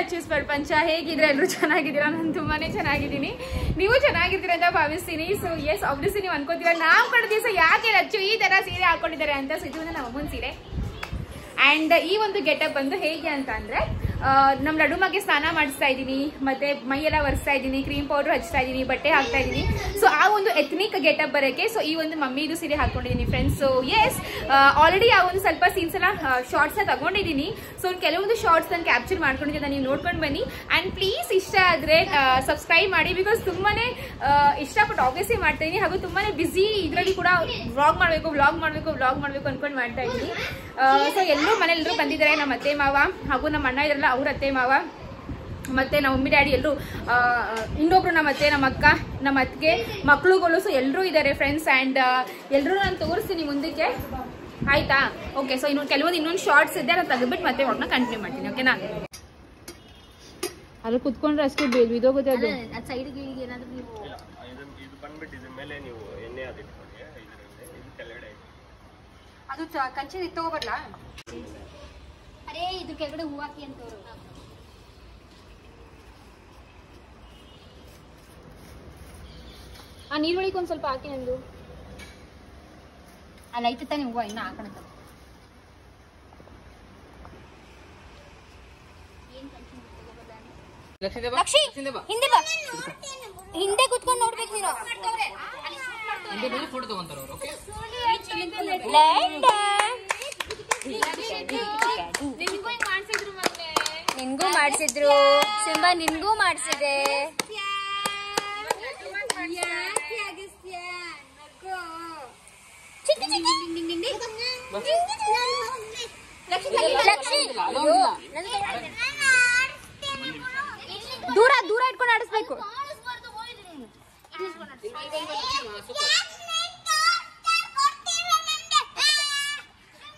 ಅಚ್ಚೀಸ್ ಪ್ರಪಂಚ. ಹೇಗಿದ್ರೆ ಎಲ್ಲರೂ ಚೆನ್ನಾಗಿದ್ದೀರಾ? ನಾನು ತುಂಬಾನೇ ಚೆನ್ನಾಗಿದ್ದೀನಿ, ನೀವು ಚೆನ್ನಾಗಿದ್ದೀರಾ ಅಂತ ಭಾವಿಸ್ತೀನಿ. ಸೊ ಎಸ್, ಆಬ್ವಿಯಸ್ಲಿ ನೀವು ಅನ್ಕೋತೀರಾ ನಾವು ಕಡೆ ದಿವಸ ಯಾಕೆ ಅಚ್ಚು ಈ ತರ ಸೀರೆ ಹಾಕೊಂಡಿದ್ದಾರೆ ಅಂತ. ಸೊ ಇದು ನಮ್ಮ ಅಮ್ಮನ ಸೀರೆ. ಅಂಡ್ ಈ ಒಂದು ಗೆಟಪ್ ಬಂದು ಹೇಗೆ ಅಂತ ಅಂದ್ರೆ, ನಮ್ಮ ಲಡುಮಗೆ ಸ್ನಾನ ಮಾಡಿಸ್ತಾ ಇದ್ದೀನಿ, ಮತ್ತೆ ಮೈಯೆಲ್ಲ ಒರೆಸ್ತಾ ಇದ್ದೀನಿ, ಕ್ರೀಮ್ ಪೌಡರ್ ಹಚ್ತಾ ಇದ್ದೀನಿ, ಬಟ್ಟೆ ಹಾಕ್ತಾ ಇದ್ದೀನಿ. ಸೊ ಆ ಒಂದು ಎಥ್ನಿಕ್ ಗೆಟಪ್ ಬರೋಕ್ಕೆ ಸೊ ಈ ಒಂದು ಮಮ್ಮಿದು ಸೀರೆ ಹಾಕೊಂಡಿದ್ದೀನಿ ಫ್ರೆಂಡ್ಸ್. ಸೊ ಎಸ್, ಆಲ್ರೆಡಿ ಆ ಒಂದು ಸ್ವಲ್ಪ ಸೀನ್ಸ್ ಎಲ್ಲ ಶಾರ್ಟ್ಸ್ ತಗೊಂಡಿದ್ದೀನಿ. ಸೊ ಕೆಲವೊಂದು ಶಾರ್ಟ್ಸ್ ನಾನು ಕ್ಯಾಪ್ಚರ್ ಮಾಡ್ಕೊಂಡಿದ್ದೀನಿ, ನೀವು ನೋಡ್ಕೊಂಡು ಬನ್ನಿ. ಅಂಡ್ ಪ್ಲೀಸ್ ಇಷ್ಟ ಆದ್ರೆ ಸಬ್ಸ್ಕ್ರೈಬ್ ಮಾಡಿ, ಬಿಕಾಸ್ ತುಂಬಾನೇ ಇಷ್ಟಪಟ್ಟು ಆಬ್ವಿಯಸ್ಲಿ ಮಾಡ್ತಾ ಇದ್ದೀನಿ, ಹಾಗೂ ತುಂಬಾನೇ ಬಿಸಿ ಇದರಲ್ಲಿ ಕೂಡ ವ್ಲಾಗ್ ಮಾಡಬೇಕು ಅನ್ಕೊಂಡು ಮಾಡ್ತಾ ಇದ್ದೀನಿ. ಸೊ ಎಲ್ಲರೂ ಮನೆಯಲ್ಲರೂ ಬಂದಿದ್ದಾರೆ, ನಮ್ಮ ಅತ್ತೆ ಮಾವ ಹಾಗೂ ನಮ್ಮ ಅಣ್ಣ ಇದ್ರಲ್ಲ ಅವ್ರ ಅತ್ತೆ ಮಾವ, ಮತ್ತೆ ನಮ್ಮ ಮಮ್ಮಿ ಡ್ಯಾಡಿ ಎಲ್ಲರೂ, ಇನ್ನೊಬ್ರು ನಮ್ಮ ಅತ್ತೆ, ನಮ್ಮ ಅಕ್ಕ, ನಮ್ಮ ಅತ್ತಿಗೆ ಮಕ್ಳುಗಳು. ಸೊ ಎಲ್ಲರೂ ಇದ್ದಾರೆ ಫ್ರೆಂಡ್ಸ್. ಆ್ಯಂಡ್ ಎಲ್ಲರೂ ನಾನು ತೋರಿಸ್ತೀನಿ ಮುಂದಕ್ಕೆ, ಆಯ್ತಾ? ಓಕೆ. ಸೊ ಇನ್ನೊಂದು ಶಾರ್ಟ್ಸ್ ಇದೆ, ನಾನು ತೆಗೆದ್ಬಿಟ್ಟು ಮತ್ತೆ ವಾಟ್ನ ಕಂಟಿನ್ಯೂ ಮಾಡ್ತೀನಿ. ಓಕೆನಾ? ಅಲ್ಲಿ ಕುತ್ಕೊಂಡ್ರೆ ಅಷ್ಟೇ ಬಿದೋಗುತ್ತೆ ಅದು. ಸೈಡ್ಗೆ ಏನಾದರೂ ನೀವು ಅದು ಕಂಚೆ ತಗೋಬರ್ಲಾ? ಅರೇ ಇದು ಕೆಳಗಡೆ ಹೂ ಹಾಕಿ ಅಂತವ್ರು. ಆ ನೀರೊಳಗೆ ಒಂದ್ ಸ್ವಲ್ಪ ಹಾಕಿ ನಂದು. ಅಲ್ಲಿ ಐತೆ ತಾನೆ ಹೂವು, ಇನ್ನ ಹಾಕೋಣ. ಹಿಂದೆ ಕುತ್ಕೊಂಡು ನೋಡ್ಬೇಕು ನೀನು. ನಿನ್ಗೂ ಮಾಡ್ಸಿದ್ರು ಸಿಂಬಾ, ನಿನ್ಗೂ ಮಾಡ್ಸಿದೆ. ದೂರ ದೂರ ಇಟ್ಕೊಂಡು ಆಡಿಸ್ಬೇಕು.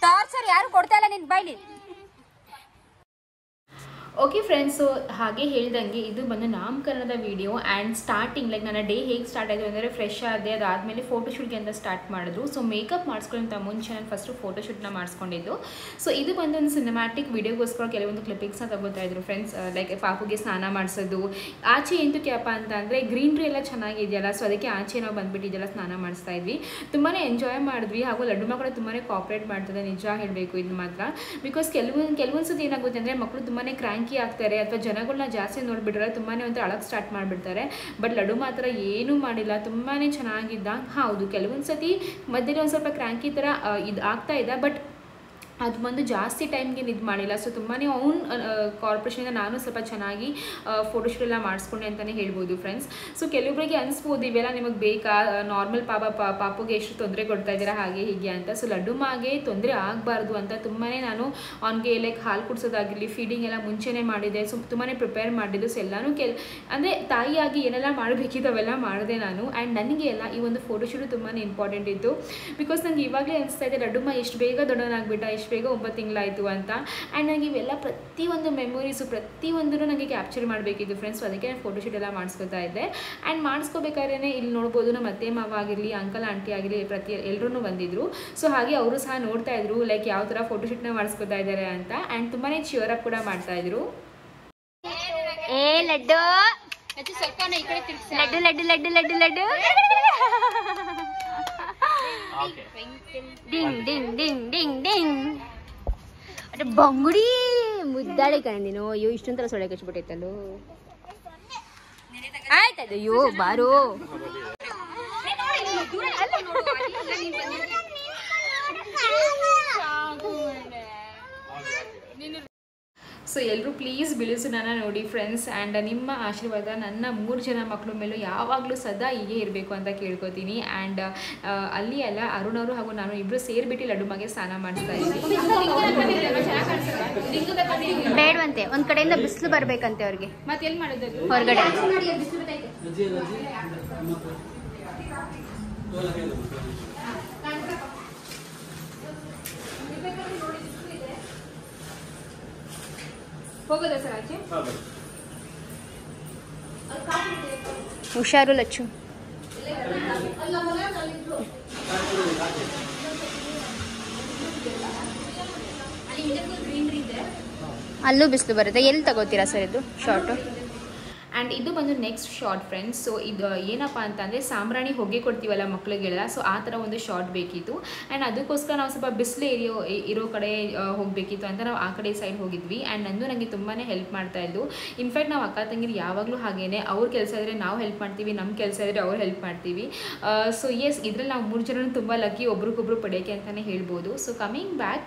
ಟಾರ್ಚರ್ ಯಾರು ಕೊಡ್ತಾ ಇಲ್ಲ ನಿನ್ ಬೈಲಿ. ಓಕೆ ಫ್ರೆಂಡ್ಸ್, ಸೊ ಹಾಗೆ ಹೇಳ್ದಂಗೆ ಇದು ಬಂದು ನಾಮಕರಣದ ವಿಡಿಯೋ. ಆ್ಯಂಡ್ ಸ್ಟಾರ್ಟಿಂಗ್ ಲೈಕ್ ನನ್ನ ಡೇ ಹೇಗೆ ಸ್ಟಾರ್ಟ್ ಆಯಿತು ಅಂದರೆ, ಫ್ರೆಶ್ ಆದೆ, ಅದಾದಮೇಲೆ ಫೋಟೋಶೂಟ್ಗೆ ಅಂತ ಸ್ಟಾರ್ಟ್ ಮಾಡಿದ್ರು. ಸೊ ಮೇಕಪ್ ಮಾಡಿಸ್ಕೊಳ್ಳೋಂಥ ಮುಂಚೆ ನಾನು ಫಸ್ಟು ಫೋಟೋಶೂಟ್ನ ಮಾಡಿಸ್ಕೊಂಡಿದ್ದು. ಸೊ ಇದು ಬಂದು ಒಂದು ಸಿನಿಮ್ಯಾಟಿಕ್ ವಿಡಿಯೋಗೋಸ್ಕರ ಕೆಲವೊಂದು ಕ್ಲಿಪ್ಪಿಂಗ್ಸ್ನ ತಗೋತಾ ಇದ್ರು ಫ್ರೆಂಡ್ಸ್. ಲೈಕ್ ಪಾಪುಗೆ ಸ್ನಾನ ಮಾಡಿಸೋದು, ಆಚೆ ಎಂತಕ್ಕೆಪ್ಪ ಅಂತ ಅಂದರೆ ಗ್ರೀನ್ರಿ ಎಲ್ಲ ಚೆನ್ನಾಗಿದೆಯಲ್ಲ, ಸೊ ಅದಕ್ಕೆ ಆಚೆ ನಾವು ಬಂದುಬಿಟ್ಟಿದ್ದೆಲ್ಲ ಸ್ನಾನ ಮಾಡಿಸ್ತಾ ಇದ್ವಿ. ತುಂಬಾ ಎಂಜಾಯ್ ಮಾಡಿದ್ವಿ, ಹಾಗೂ ಲಡ್ಡುಮ್ಮ ಕೂಡ ತುಂಬಾ ಕೋಆಪ್ರೇಟ್ ಮಾಡ್ತದೆ, ನಿಜ ಹೇಳಬೇಕು ಇದು ಮಾತ್ರ. ಬಿಕಾಸ್ ಕೆಲವೊಂದು ಸತಿ ಏನಾಗುತ್ತೆ ಅಂದರೆ, ಮಕ್ಕಳು ತುಂಬಾ ಕ್ರ್ಯಾಂಕಿ ಆಗ್ತಾರೆ, ಅಥವಾ ಜನಗಳನ್ನ ಜಾಸ್ತಿ ನೋಡಿಬಿಟ್ರೆ ತುಂಬಾ ಒಂದು ಅಳಕ್ಕೆ ಸ್ಟಾರ್ಟ್ ಮಾಡಿಬಿಡ್ತಾರೆ. ಬಟ್ ಲಡ್ಡು ಮಾತ್ರ ಏನೂ ಮಾಡಿಲ್ಲ, ತುಂಬಾ ಚೆನ್ನಾಗಿದ್ದ. ಹೌದು, ಕೆಲವೊಂದು ಸತಿ ಮಧ್ಯದಲ್ಲಿ ಒಂದು ಸ್ವಲ್ಪ ಕ್ರ್ಯಾಂಕಿ ಥರ ಇದು ಆಗ್ತಾ ಇದೆ, ಬಟ್ ಅದು ಬಂದು ಜಾಸ್ತಿ ಟೈಮ್ಗೆ ಇದು ಮಾಡಿಲ್ಲ. ಸೊ ತುಂಬಾ ಅವ್ನು ಕಾರ್ಪೊರೇಷನಿಂದ ನಾನು ಸ್ವಲ್ಪ ಚೆನ್ನಾಗಿ ಫೋಟೋಶೂಟ್ ಎಲ್ಲ ಮಾಡಿಸ್ಕೊಂಡೆ ಅಂತಲೇ ಹೇಳ್ಬೋದು ಫ್ರೆಂಡ್ಸ್. ಸೊ ಕೆಲವೊಬ್ಬರಿಗೆ ಅನಿಸ್ಬೋದು ಇವೆಲ್ಲ ನಿಮಗೆ ಬೇಕಾ, ನಾರ್ಮಲ್ ಪಾಪುಗೆ ಎಷ್ಟು ತೊಂದರೆ ಕೊಡ್ತಾ ಇದ್ದೀರಾ ಹಾಗೆ ಹೀಗೆ ಅಂತ. ಸೊ ಲಡ್ಡು ಮಾಗೆ ತೊಂದರೆ ಆಗಬಾರ್ದು ಅಂತ ತುಂಬಾ ನಾನು ಅವ್ನಿಗೆ ಲೈಕ್ ಹಾಲು ಕುಡಿಸೋದಾಗಿರಲಿ, ಫೀಡಿಂಗ್ ಎಲ್ಲ ಮುಂಚೆನೇ ಮಾಡಿದೆ. ಸೊ ತುಂಬಾ ಪ್ರಿಪೇರ್ ಮಾಡಿದ್ದು. ಸೊ ಎಲ್ಲನೂ ಅಂದರೆ ತಾಯಿಯಾಗಿ ಏನೆಲ್ಲ ಮಾಡಬೇಕಿತ್ತು ಅವೆಲ್ಲ ಮಾಡಿದೆ ನಾನು. ಆ್ಯಂಡ್ ನನಗೆ ಎಲ್ಲ ಈ ಒಂದು ಫೋಟೋಶೂಟು ತುಂಬಾ ಇಂಪಾರ್ಟೆಂಟ್ ಇತ್ತು. ಬಿಕಾಸ್ ನನಗೆ ಇವಾಗಲೇ ಅನಿಸ್ತಾ ಇದೆ, ಲಡ್ಡುಮ್ಮ ಎಷ್ಟು ಬೇಗ ದೊಡ್ಡವನಾಗ್ಬಿಟ್ಟ, ಎಷ್ಟು ಬೇಗ 9 ತಿಂಗಳಾಯಿತು ಅಂತ. ಆ್ಯಂಡ್ ನನಗೆ ಇವೆಲ್ಲ ಪ್ರತಿಯೊಂದು ಮೆಮೊರೀಸು ಪ್ರತಿಯೊಂದೂ ನನಗೆ ಕ್ಯಾಪ್ಚರ್ ಮಾಡಬೇಕಿತ್ತು ಫ್ರೆಂಡ್ಸ್. ಸೊ ಅದಕ್ಕೆ ನಾನು ಫೋಟೋಶೂಟ್ ಎಲ್ಲ ಮಾಡಿಸ್ಕೊತಾ ಇದ್ದೆ. ಆ್ಯಂಡ್ ಮಾಡಿಸ್ಕೋಬೇಕಾದ್ರೆ ಇಲ್ಲಿ ನೋಡ್ಬೋದು, ನಮ್ಮ ಅತ್ತೆ ಮಾವ ಆಗಿರಲಿ, ಅಂಕಲ್ ಆಂಟಿ ಆಗಿರಲಿ, ಎಲ್ಲರೂ ಬಂದಿದ್ರು. ಸೊ ಹಾಗೆ ಅವರು ಸಹ ನೋಡ್ತಾ ಇದ್ರು ಲೈಕ್ ಯಾವ ಥರ ಫೋಟೋಶೂಟ್ನ ಮಾಡಿಸ್ಕೊತಾ ಇದ್ದಾರೆ ಅಂತ. ಆ್ಯಂಡ್ ತುಂಬಾ ಚಿಯರ್ ಅಪ್ ಕೂಡ ಮಾಡ್ತಾ ಇದ್ರು. ಏ laddu laddu laddu laddu laddu laddu ding ding ding ding ding. ಅರೆ ಬಂಗುಡಿ ಮುದ್ದಾಳೆ ಕಣ ನೀನು. ಅಯ್ಯೋ ಇಷ್ಟೊಂಥರ ಸೊಳ್ಳೆ ಕಚ್ಬಿಟ್ಟೈತಲ್ಲೋ. ಆಯ್ತದ ಅಯ್ಯೋ ಬಾರೋ. ಸೊ ಎಲ್ಲರೂ ಪ್ಲೀಸ್ ಬಿಳಿಸು ನನ್ನ ನೋಡಿ ಫ್ರೆಂಡ್ಸ್. ಆ್ಯಂಡ್ ನಿಮ್ಮ ಆಶೀರ್ವಾದ ನನ್ನ 3 ಜನ ಮಕ್ಕಳ ಮೇಲೂ ಯಾವಾಗಲೂ ಸದಾ ಹೀಗೆ ಇರಬೇಕು ಅಂತ ಕೇಳ್ಕೊತೀನಿ. ಆ್ಯಂಡ್ ಅಲ್ಲಿ ಅಲ್ಲ, ಅರುಣ್ ಅವರು ಹಾಗೂ ನಾನು ಇಬ್ಬರು ಸೇರಿಬಿಟ್ಟು ಲಡ್ಡುಮಗೆ ಸ್ನಾನ ಮಾಡಿಸ್ತಾ ಇದ್ದೀವಿ. ಬೇಡವಂತೆ, ಒಂದು ಕಡೆಯಿಂದ ಬಿಸಿಲು ಬರಬೇಕಂತೆ ಅವ್ರಿಗೆ. ಮತ್ತೆ ಎಲ್ಲಿ ಮಾಡೋದು ಹೊರಗಡೆ? ಹೋಗೋದಾ ಸರ್ ಆಚೆ? ಹುಷಾರು ಲಚ್ಚು. ಗ್ರೀನರಿ ಇದೆ, ಅಲ್ಲೂ ಬಿಸಿಲು ಬರುತ್ತೆ. ಎಲ್ಲಿ ತಗೋತೀರಾ ಸರ್ ಇದು ಶಾರ್ಟು? ಆ್ಯಂಡ್ ಇದು ಬಂದು ನೆಕ್ಸ್ಟ್ ಶಾರ್ಟ್ ಫ್ರೆಂಡ್ಸ್. ಸೊ ಇದು ಏನಪ್ಪ ಅಂತಂದರೆ ಸಾಂಬ್ರಾಣಿ ಹೊಗೆ ಕೊಡ್ತೀವಲ್ಲ ಮಕ್ಕಳಿಗೆಲ್ಲ, ಸೊ ಆ ಥರ ಒಂದು ಶಾರ್ಟ್ ಬೇಕಿತ್ತು. ಆ್ಯಂಡ್ ಅದಕ್ಕೋಸ್ಕರ ನಾವು ಸ್ವಲ್ಪ ಬಿಸಿಲು ಇರೋ ಕಡೆ ಹೋಗಬೇಕಿತ್ತು ಅಂತ ನಾವು ಆ ಕಡೆ ಸೈಡ್ ಹೋಗಿದ್ವಿ. ಆ್ಯಂಡ್ ನನಗೆ ತುಂಬಾ ಹೆಲ್ಪ್ ಮಾಡ್ತಾಯಿದ್ದು. ಇನ್ಫ್ಯಾಕ್ಟ್ ನಾವು ಅಕ್ಕ ತಂಗಿರು ಯಾವಾಗಲೂ ಹಾಗೇ, ಅವ್ರ ಕೆಲಸ ಇದ್ದರೆ ನಾವು ಹೆಲ್ಪ್ ಮಾಡ್ತೀವಿ, ನಮ್ಮ ಕೆಲಸ ಇದ್ದರೆ ಅವ್ರು ಹೆಲ್ಪ್ ಮಾಡ್ತೀವಿ. ಸೊ ಎಸ್, ಇದರಲ್ಲಿ ನಾವು 3 ಜನರು ತುಂಬ ಲಕ್ಕಿ ಒಬ್ರಿಗೊಬ್ರು ಪಡೆಯೋಕ್ಕೆ ಅಂತಲೇ ಹೇಳ್ಬೋದು. So coming back,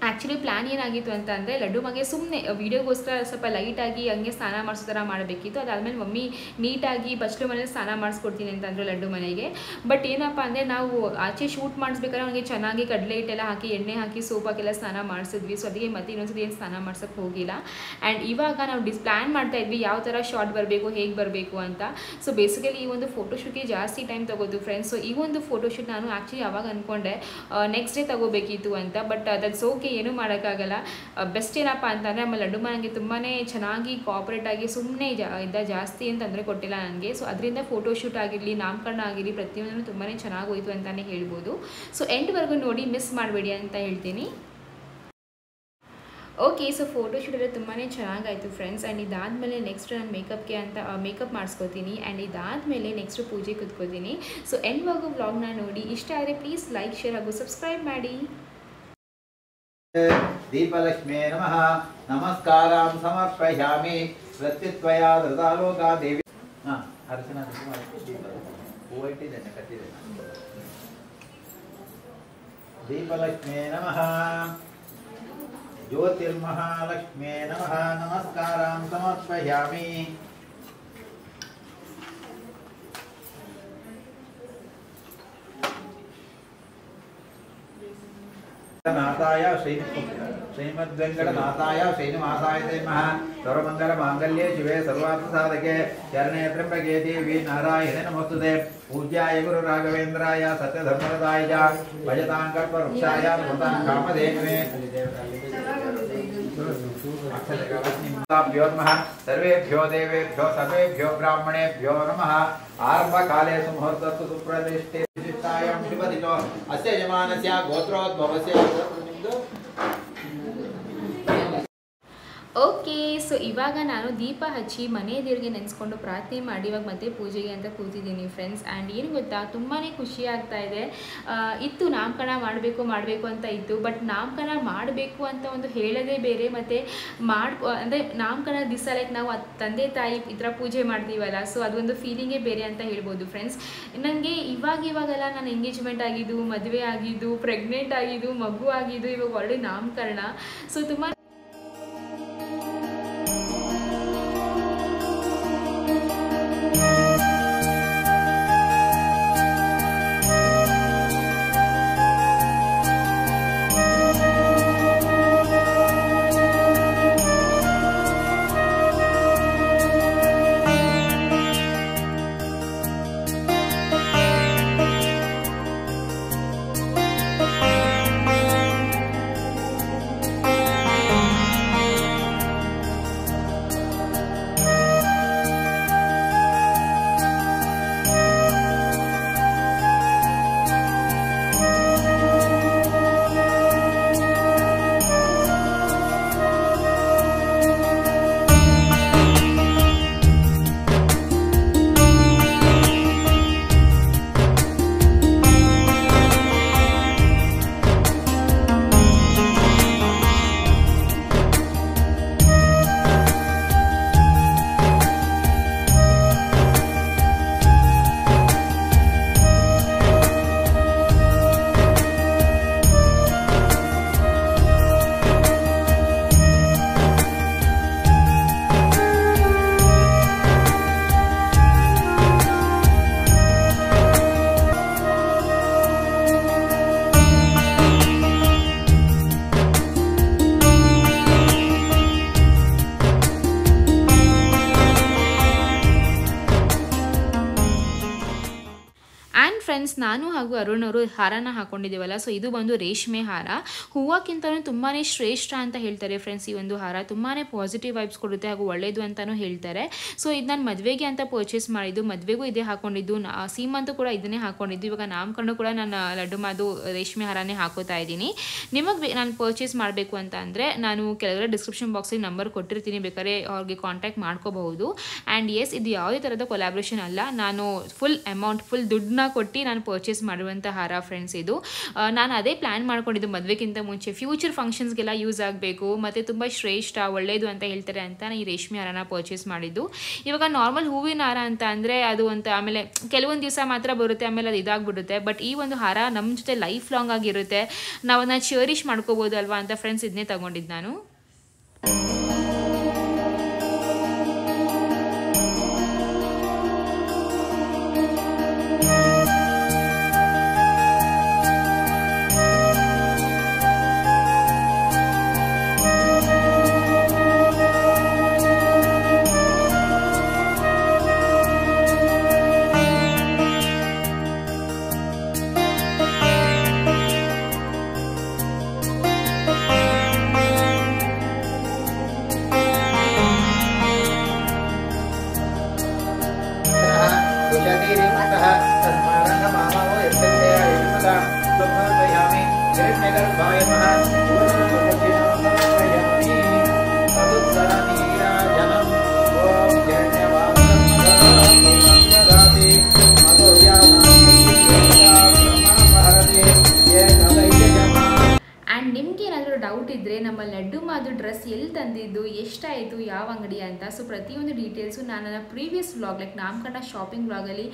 actually plan ಏನಾಗಿತ್ತು ಅಂತ ಅಂದರೆ ಲಡ್ಡು ಮಗೆ ಸುಮ್ಮನೆ ವೀಡಿಯೋಗೋಸ್ಕರ ಸ್ವಲ್ಪ ಲೈಟಾಗಿ ಹಂಗೆ ಸ್ನಾನ ಮಾಡಿಸೋ ಥರ ಮಾಡಬೇಕಿತ್ತು. ಅದಾದಮೇಲೆ ಮಮ್ಮಿ ನೀಟಾಗಿ ಬಚ್ಚಲು ಮನೇಲಿ ಸ್ನಾನ ಮಾಡಿಸ್ಕೊಡ್ತೀನಿ ಅಂತಂದರು ಲಡ್ಡು ಮನೆಗೆ. ಬಟ್ ಏನಪ್ಪ ಅಂದರೆ ನಾವು ಆಚೆ ಶೂಟ್ ಮಾಡಿಸ್ಬೇಕಾದ್ರೆ ಅವನಿಗೆ ಚೆನ್ನಾಗಿ ಕಡಲೆ ಹಿಟ್ಟೆಲ್ಲ ಹಾಕಿ ಎಣ್ಣೆ ಹಾಕಿ ಸೋಪ್ ಹಾಕೆಲ್ಲ ಸ್ನಾನ ಮಾಡಿಸಿದ್ವಿ. ಸೊ ಅದಕ್ಕೆ ಮತ್ತೆ ಇನ್ನೊಂದ್ಸತಿ ಏನು ಸ್ನಾನ ಮಾಡ್ಸೋಕ್ಕೆ ಹೋಗಿಲ್ಲ. ಆ್ಯಂಡ್ ಇವಾಗ ನಾವು ಪ್ಲ್ಯಾನ್ ಮಾಡ್ತಾ ಇದ್ವಿ ಯಾವ ಥರ ಶಾರ್ಟ್ ಬರಬೇಕು, ಹೇಗೆ ಬರಬೇಕು ಅಂತ. ಸೊ ಬೇಸಿಕಲಿ ಈ ಒಂದು ಫೋಟೋಶೂಟ್ಗೆ ಜಾಸ್ತಿ ಟೈಮ್ ತಗೋದು ಫ್ರೆಂಡ್ಸ್. ಸೊ ಈ ಒಂದು ಫೋಟೋಶೂಟ್ ನಾನು ಆ್ಯಕ್ಚುಲಿ ಯಾವಾಗ ಅಂದ್ಕೊಂಡೆ ನೆಕ್ಸ್ಟ್ ಡೇ ತಗೋಬೇಕಿತ್ತು ಅಂತ. ಬಟ್ ದಟ್ಸ್ ಓಕೆ, ಏನೂ ಮಾಡೋಕ್ಕಾಗಲ್ಲ. ಬೆಸ್ಟ್ ಏನಪ್ಪ ಅಂತಂದರೆ ನಮ್ಮ ಲಡ್ಡು ನನಗೆ ತುಂಬಾ ಚೆನ್ನಾಗಿ ಕೋಆಪ್ರೇಟ್ ಆಗಿ ಸುಮ್ಮನೆ ಜಾಸ್ತಿ ಏನು ತೊಂದರೆ ಕೊಟ್ಟಿಲ್ಲ ನನಗೆ. ಸೊ ಅದರಿಂದ ಫೋಟೋಶೂಟ್ ಆಗಿರಲಿ, ನಾಮಕರಣ ಆಗಿರಲಿ, ಪ್ರತಿಯೊಂದೂ ತುಂಬಾ ಚೆನ್ನಾಗಿ ಹೋಯಿತು ಅಂತಲೇ ಹೇಳ್ಬೋದು. ಸೊ ಎಂಡ್ವರೆಗೂ ನೋಡಿ, ಮಿಸ್ ಮಾಡಬೇಡಿ ಅಂತ ಹೇಳ್ತೀನಿ. ಓಕೆ, ಸೊ ಫೋಟೋಶೂಟೆಲ್ಲ ತುಂಬಾ ಚೆನ್ನಾಗಾಯಿತು ಫ್ರೆಂಡ್ಸ್. ಆ್ಯಂಡ್ ಇದಾದಮೇಲೆ ನೆಕ್ಸ್ಟ್ ನಾನು ಮೇಕಪ್ ಮಾಡಿಸ್ಕೋತೀನಿ. ಆ್ಯಂಡ್ ಇದಾದಮೇಲೆ ನೆಕ್ಸ್ಟ್ ಪೂಜೆ ಕೂತ್ಕೋತೀನಿ. ಸೊ ಎಂಡ್ವರೆಗೂ ವ್ಲಾಗ್ನ ನೋಡಿ. ಇಷ್ಟ ಆದರೆ ಪ್ಲೀಸ್ ಲೈಕ್, ಶೇರ್ ಹಾಗೂ ಸಬ್ಸ್ಕ್ರೈಬ್ ಮಾಡಿ. दीपलक्ष्मे नमः नमस्कारां समर्पयामि प्रत्युत्वया धृतालोका देवी अर्चना दीपलक्ष्मे नमः ज्योतिर्महालक्ष्मे नमः नमस्कारां समर्पयामि नाथाय श्रीमद्वेंकटनाथाय श्रीनिवासाय नमः सर्वमंगल मांगल्ये शिवे सर्वार्थ साधके चरणे त्र्यंबके देवी नारायणे नमोस्तुते पूज्याय गुरु राघवेंद्राय सत्यधर्मरताय च भजतां कल्पवृक्षाय नमतां कामधेनवे अक्षरकलशनिभ्यो नमः सर्वेभ्यो देवेभ्यो सर्वेभ्यो ब्राह्मणेभ्यो नमः आरंभकाले सुमुहूर्तस्तु सुप्रतिष्ठे शुभदिनो अस्य यजमानस्य गोत्रोद्भवस्य ಓಕೆ, ಸೊ ಇವಾಗ ನಾನು ದೀಪ ಹಚ್ಚಿ ಮನೆ ದೇವರಿಗೆ ನೆನೆಸ್ಕೊಂಡು ಪ್ರಾರ್ಥನೆ ಮಾಡಿ ಇವಾಗ ಮತ್ತೆ ಪೂಜೆಗೆ ಅಂತ ಕೂತಿದ್ದೀನಿ ಫ್ರೆಂಡ್ಸ್. ಆ್ಯಂಡ್ ಏನು ಗೊತ್ತಾ, ತುಂಬಾ ಖುಷಿ ಆಗ್ತಾ ಇದೆ. ಇತ್ತು ನಾಮಕರಣ ಮಾಡಬೇಕು ಅಂತ ಇತ್ತು. ಬಟ್ ನಾಮಕರಣ ಮಾಡಬೇಕು ಅಂತ ಒಂದು ಹೇಳೋದೇ ಬೇರೆ, ಮತ್ತು ಅಂದರೆ ನಾಮಕರಣ ದಿವಸ ಲೈಕ್ ನಾವು ತಂದೆ ತಾಯಿ ಈ ಥರ ಪೂಜೆ ಮಾಡ್ತೀವಲ್ಲ, ಸೊ ಅದೊಂದು ಫೀಲಿಂಗೇ ಬೇರೆ ಅಂತ ಹೇಳ್ಬೋದು ಫ್ರೆಂಡ್ಸ್. ನನಗೆ ಇವಾಗೆಲ್ಲ ನಾನು ಎಂಗೇಜ್ಮೆಂಟ್ ಆಗಿದ್ದು, ಮದುವೆ ಆಗಿದ್ದು, ಪ್ರೆಗ್ನೆಂಟ್ ಆಗಿದ್ದು, ಮಗು ಆಗಿದ್ದು, ಇವಾಗ ಆಲ್ರೆಡಿ ನಾಮಕರಣ. ಸೊ ತುಂಬ ನಾನು ಹಾಗೂ ಅರುಣ್ ಅವರು ಹಾರನ ಹಾಕೊಂಡಿದ್ದೀವಲ್ಲ, ಸೊ ಇದು ಬಂದು ರೇಷ್ಮೆ ಹಾರ. ಹೂವಕ್ಕಿಂತಲೂ ತುಂಬಾ ಶ್ರೇಷ್ಠ ಅಂತ ಹೇಳ್ತಾರೆ ಫ್ರೆಂಡ್ಸ್. ಈ ಒಂದು ಹಾರ ತುಂಬಾ ಪಾಸಿಟಿವ್ ವೈಬ್ಸ್ ಕೊಡುತ್ತೆ ಹಾಗೂ ಒಳ್ಳೆಯದು ಅಂತಲೂ ಹೇಳ್ತಾರೆ. ಸೊ ಇದು ನಾನು ಮದುವೆಗೆ ಅಂತ ಪರ್ಚೇಸ್ ಮಾಡಿದ್ದು, ಮದುವೆಗೂ ಇದೇ ಹಾಕೊಂಡಿದ್ದು, ಸೀಮಂತೂ ಕೂಡ ಇದನ್ನೇ ಹಾಕೊಂಡಿದ್ದು. ಇವಾಗ ನಾಮಕರಣ ಕೂಡ ನಾನು ಲಡ್ಡು ಮಾದು ರೇಷ್ಮೆ ಹಾರನೇ ಹಾಕೋತಾ ಇದ್ದೀನಿ. ನಿಮಗೆ ನಾನು ಪರ್ಚೇಸ್ ಮಾಡಬೇಕು ಅಂತ ಅಂದರೆ ನಾನು ಕೆಳಗಡೆ ಡಿಸ್ಕ್ರಿಪ್ಷನ್ ಬಾಕ್ಸಿಗೆ ನಂಬರ್ ಕೊಟ್ಟಿರ್ತೀನಿ, ಬೇಕಾದ್ರೆ ಅವ್ರಿಗೆ ಕಾಂಟ್ಯಾಕ್ಟ್ ಮಾಡ್ಕೋಬಹುದು. ಆ್ಯಂಡ್ ಎಸ್, ಇದು ಯಾವುದೇ ಥರದ ಕೊಲಾಬ್ರೇಷನ್ ಅಲ್ಲ, ನಾನು ಫುಲ್ ದುಡ್ಡನ್ನ ಕೊಟ್ಟು ನಾನು ಪರ್ಚೇಸ್ ಮಾಡುವಂಥ ಹಾರ ಫ್ರೆಂಡ್ಸ್. ಇದು ನಾನು ಅದೇ ಪ್ಲ್ಯಾನ್ ಮಾಡ್ಕೊಂಡಿದ್ದು ಮದುವೆಗಿಂತ ಮುಂಚೆ, ಫ್ಯೂಚರ್ ಫಂಕ್ಷನ್ಸ್ಗೆಲ್ಲ ಯೂಸ್ ಆಗಬೇಕು ಮತ್ತು ತುಂಬ ಶ್ರೇಷ್ಠ ಒಳ್ಳೆಯದು ಅಂತ ಹೇಳ್ತಾರೆ ಅಂತ ನಾನು ಈ ರೇಷ್ಮೆ ಹಾರನ ಪರ್ಚೇಸ್ ಮಾಡಿದ್ದು. ಇವಾಗ ನಾರ್ಮಲ್ ಹೂವಿನ ಹಾರ ಅಂತ ಅಂದರೆ ಅದು ಅಂತ ಆಮೇಲೆ ಕೆಲವೊಂದು ದಿವಸ ಮಾತ್ರ ಬರುತ್ತೆ, ಆಮೇಲೆ ಅದು ಇದಾಗ್ಬಿಡುತ್ತೆ. ಬಟ್ ಈ ಒಂದು ಹಾರ ನಮ್ಮ ಜೊತೆ ಲೈಫ್ ಲಾಂಗ್ ಆಗಿರುತ್ತೆ, ನಾವು ಅದನ್ನ ಚೇರಿಷ್ ಮಾಡ್ಕೋಬೋದು ಅಲ್ವಾ ಅಂತ ಫ್ರೆಂಡ್ಸ್ ಇದನ್ನೇ ತಗೊಂಡಿದ್ದು ನಾನು. ಡೌಟ್ ಇದ್ದರೆ ನಮ್ಮ ಲಡ್ಡು ಮಾದು ಡ್ರೆಸ್ ಎಲ್ಲಿ ತಂದಿದ್ದು, ಎಷ್ಟಾಯಿತು, ಯಾವ ಅಂಗಡಿ ಅಂತ, ಸೊ ಪ್ರತಿಯೊಂದು ಡೀಟೇಲ್ಸು ನಾನು ನನ್ನ ಪ್ರೀವಿಯಸ್ ವ್ಲಾಗ್ ಲೈಕ್ ನಾಮಕರಣ ಶಾಪಿಂಗ್ ವ್ಲಾಗಲ್ಲಿ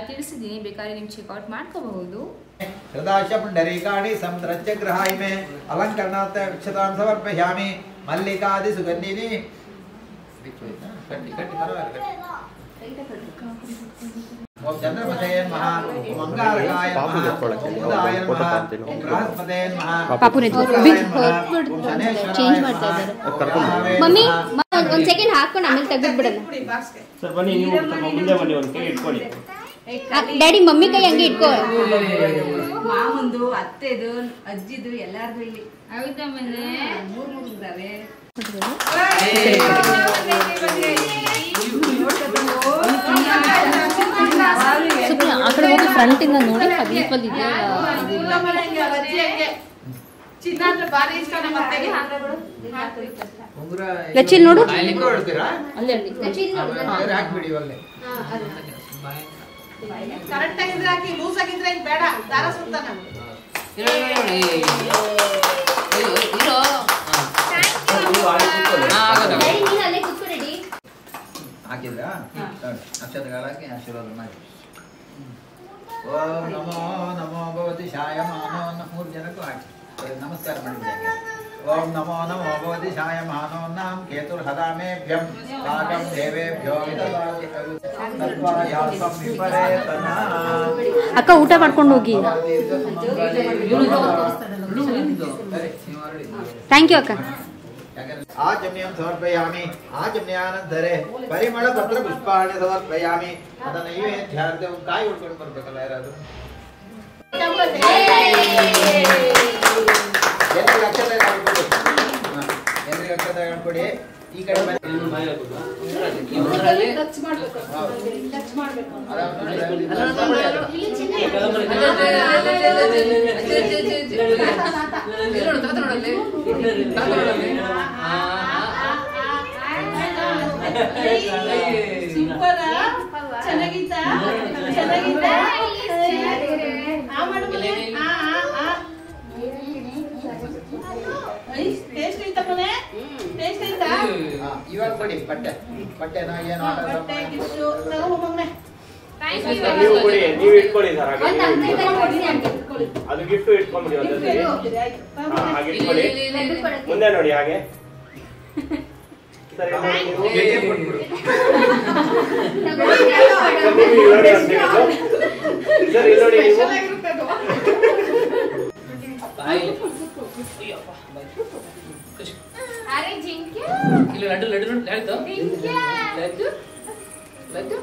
ತಿಳಿಸಿದ್ದೀನಿ, ಬೇಕಾದ್ರೆ ನೀವು ಚೆಕ್ಔಟ್ ಮಾಡ್ಕೋಬಹುದು. ಹೃದಾಶ ಪುಂಡರೀಕಾಣಿ ಸಮುದ್ರಚ್ಚ ಗೃಹಾಯಿಮೆ ಅಲಂಕರಣಾರ್ಥ ಅಕ್ಷತಾಂ ಸಮರ್ಪಯಾಮಿ ಮಲ್ಲಿಕಾದಿ ಸುಗಂಧಿನಿ ಓಂ ಚಂದ್ರಮಸೇ ನಮಃ ಓಂ ಅಂಗಾರಕಾಯ ನಮಃ ಓಂ ಬುಧಾಯ ನಮಃ ಓಂ ಬೃಹಸ್ಪತೇ ನಮಃ ಪಾಪುನೇ ಚೇಂಜ್ ಮಾಡ್ತಾ ಇದ್ದಾರೆ. ಮಮ್ಮಿ ಒಂದು ಸೆಕೆಂಡ್ ಹಾಕೊಂಡು ಆಮೇಲೆ ತೆಗೆದ್ಬಿಡಲ್ಲ. ಸರ್ ಬನ್ನಿ, ನೀವು ಮುಂದೆ ಬನ್ನಿ, ಒಂದು ಕೈ ಇಟ್ಕೊಳ್ಳಿ. ಡ್ಯಾಡಿ ಮಮ್ಮಿ ಕೈ ಹಂಗೆ ಇಟ್ಕೋ. ಮಾವಂದು, ಅತ್ತೆದು, ಅಜ್ಜಿದು ಎಲ್ಲಾರ್ದು ಇಲ್ಲಿ. ಹೌದಾ ಮನೆ ಮೂರು ಇದ್ದಾರೆ. ಆ ಕಡೆ ಹೋಗಿ ಫ್ರಂಟ್ ಇಂದ ನೋಡಿ, ಅದು ಈಕ್ವಲ್ ಇದೆ. ಚಿನ್ನ ಅಂದ್ರೆ ಬಾರಿ ಇಷ್ಟ ನಮ್ಮ ಅತ್ತೆಗೆ. ಲಚಿಲ್ ನೋಡು, ಅಲ್ಲಿ ಅಲ್ಲಿ ಹಾಕ್ಬಿಡಿ ಒಳ್ಳೆ ಕರೆಕ್ಟ್ ಆಗಿದ್ರೆ ಹಾಕಿ, ಲೂಸ್ ಆಗಿದ್ರೆ ಬೇಡ, ದಾರ ಸುತ್ತಾನ. ಹಾಕಿದ್ರ ಅಕ್ಷತಗಾಲಕ್ಕೆ ಆಶೀರ್ವಾದ ಮಾಡಿ. ಓಂ ನಮೋ ನಮೋ ಭಗವತಿ ಶಾಯಮಾನೋ, 3 ಜನಕ್ಕೂ ಹಾಕಿ ನಮಸ್ಕಾರ ಮಾಡಿದ್ದೆ. ಓಂ ನಮೋ ನಮೋ ಭಗವತಿ ಶಾಯಮಾನೋ ನಾಂ ಕೇತುರ್ಹದಾಮೇಭ್ಯಂ ಪಾಕಂ ದೇವೇಭ್ಯೋ ವಿದದಾತಿ ತತ್ವಾಯಾಸಂ ವಿಪರೇತನ. ಅಕ್ಕ ಊಟ ಮಾಡ್ಕೊಂಡು ಹೋಗಿ. ಥ್ಯಾಂಕ್ ಯು ಅಕ್ಕ. ಆಚಮ್ಯಂ ಸಮರ್ಪಯಾಮಿ. ಆಚಮ್ಯಾನಂತರೆ ಪರಿಮಳ ಪತ್ರ ಪುಷ್ಪಾಣಿ ಸಮರ್ಪಯಾಮಿ. ಅದ ನೈವೇದ್ಯಾರ್ಥ ಕಾಯಿ ಉಡ್ಕೊಂಡು ಬರ್ಬೇಕಲ್ಲ ಯಾರಾದ್ರೂ. ಎಲ್ಲರಿಗೂ ಅಕ್ಷತೆ ಕೊಡಿ, ಎಲ್ಲರಿಗೂ ಅಕ್ಷತೆ ಕೊಡಿ. ಈ ಕಡೆ ಸೂಪರ್, ಚೆನ್ನಾಗಿತ್ತ ಚೆನ್ನಾಗಿತ್ತ. ಟೇಸ್ಟ್ ಐತ ಮನೆ, ಟೇಸ್ಟ್ ಐತಾ? ಇವಾಗ ಕೊಡಿ ಬಟ್ಟೆ ಬಟ್ಟೆನ ಏನು ಬಟ್ಟೆ ಗಿಫ್ಟು ತಗೋ ಮಗನೇ. ನೀವು ಕೊಡಿ, ನೀವು ಇಟ್ಕೊಳ್ಳಿ ಸರ್. ಅದು ಗಿಫ್ಟ್ ಇಟ್ಕೊಂಡ್ಬಿಡಿ ಒಂದೊಂದು. ಹಾಗೆ ಇಟ್ಕೊಳ್ಳಿ, ಮುಂದೆ ನೋಡಿ ಹಾಗೆ. ಸರಿ ನೋಡಿ, ಸರ್ ಇಲ್ಲಿ ನೋಡಿ ನೀವು. अरे जिंके ಇಲ್ಲ ಲಡ್ಡು ಲಡ್ಡು ಆಯ್ತು जिंके ಲಡ್ಡು ಲಡ್ಡು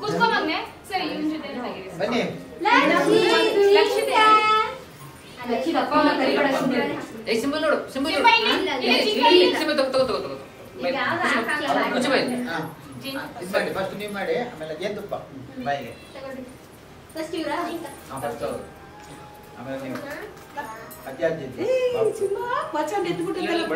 कुछ को मांगने सर यूं जो देना चाहिए ಬನ್ನಿ ಸಿಂಬಲ್ ನೋಡು ಸಿಂಬಲ್ ಫಸ್ಟ್ ನೀವು ಮಾಡಿ ಆಮೇಲೆ ಜೇನುತುಪ್ಪ ಬಾಯಿಗೆ ಆಮೇಲೆ ನೀವು ಅಜ್ಜಿ ಅಜ್ಜಿ ಮಚ್ಚಂಡ್ ಎದ್ಬಿಟ್ಟಿದ್ದಲ್ಲಪ್ಪ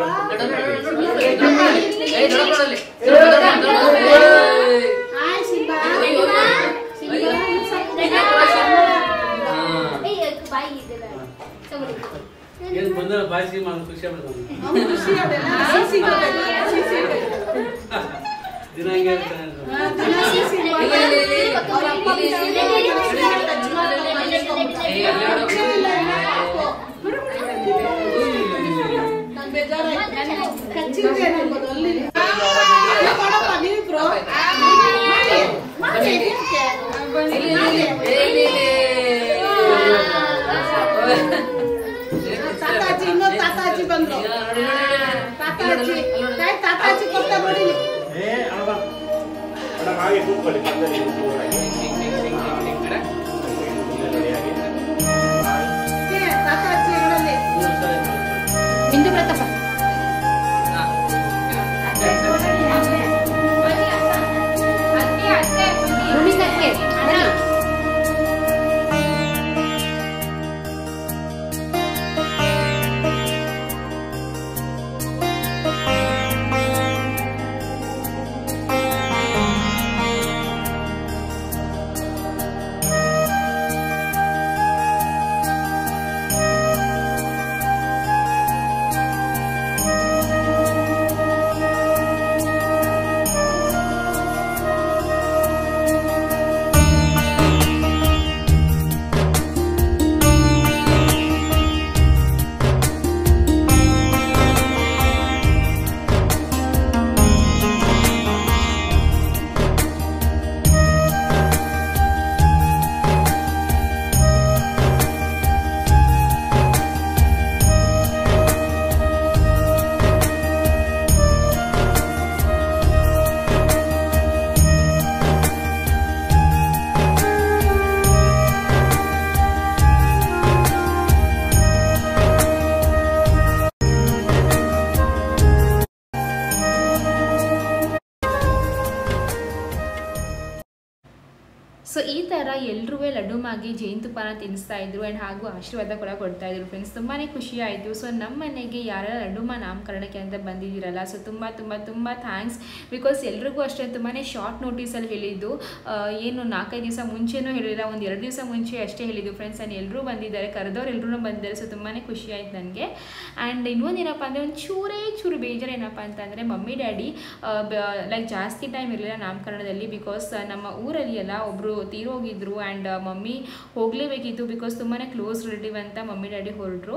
ಬಂದ ಬಾಯಿಸಿ ಮಾಡಿ ಖುಷಿ ಆಗ್ಬಿಡ್ತಾನೆ ದಿನ ಹಂಗೆ ತಾತಾಜಿ ಇನ್ನೊಂದು ತಾತಾಜಿ ಬಂದ್ರು ತಾತಾಜಿ ಕೊಡ್ತಾ ನೋಡಿ ಹಾಗೆ ಕೂತ್ಕೊಳ್ಳಿ ಪಕ್ಕದಲ್ಲಿ ತಾತಾಜಿ ಹೆಗಲಲ್ಲಿ ಬಿಂದು ಪ್ರತಾಪ ಸೊ ಈ ಥರ ಎಲ್ಲರೂ ಲಡ್ಡು ಮಾಗಿ ಜೇನುತುಪ್ಪನ ತಿನ್ನಿಸ್ತಾ ಇದ್ರು ಆ್ಯಂಡ್ ಹಾಗೂ ಆಶೀರ್ವಾದ ಕೂಡ ಕೊಡ್ತಾ ಇದ್ರು ಫ್ರೆಂಡ್ಸ್. ತುಂಬಾ ಖುಷಿ ಆಯಿತು. ಸೊ ನಮ್ಮ ಮನೆಗೆ ಯಾರೆಲ್ಲ ಲಡ್ಡುಮ ನಾಮಕರಣಕ್ಕೆ ಅಂತ ಬಂದಿದ್ದೀರಲ್ಲ, ಸೊ ತುಂಬ ತುಂಬ ತುಂಬ ಥ್ಯಾಂಕ್ಸ್. ಬಿಕಾಸ್ ಎಲ್ರಿಗೂ ಅಷ್ಟೇ ತುಂಬಾ ಶಾರ್ಟ್ ನೋಟಿಸಲ್ಲಿ ಹೇಳಿದ್ದು, ಏನು 4-5 ದಿವಸ ಮುಂಚೆನೂ ಹೇಳಿಲ್ಲ, ಒಂದು 2 ದಿವಸ ಮುಂಚೆ ಅಷ್ಟೇ ಹೇಳಿದ್ದು ಫ್ರೆಂಡ್ಸ್. ನಾನು ಎಲ್ಲರೂ ಬಂದಿದ್ದಾರೆ, ಕರೆದವ್ರು ಎಲ್ಲರೂ ಬಂದಿದ್ದಾರೆ. ಸೊ ತುಂಬಾ ಖುಷಿ ಆಯ್ತು ನನಗೆ. ಆ್ಯಂಡ್ ಇನ್ನೊಂದೇನಪ್ಪ ಅಂದರೆ ಒಂದು ಚೂರು ಬೇಜಾರು ಏನಪ್ಪ ಅಂತಂದರೆ ಮಮ್ಮಿ ಡ್ಯಾಡಿ ಲೈಕ್ ಜಾಸ್ತಿ ಟೈಮ್ ಇರಲಿಲ್ಲ ನಾಮಕರಣದಲ್ಲಿ. ಬಿಕಾಸ್ ನಮ್ಮ ಊರಲ್ಲಿ ಎಲ್ಲ ಒಬ್ಬರು ತೀರೋಗಿದ್ರು ಆ್ಯಂಡ್ ಮಮ್ಮಿ ಹೋಗಲೇಬೇಕಿತ್ತು. ಬಿಕಾಸ್ ತುಂಬಾ ಕ್ಲೋಸ್ ರಿಲೇಟಿವ್ ಅಂತ ಮಮ್ಮಿ ಡ್ಯಾಡಿ ಹೊರಟರು.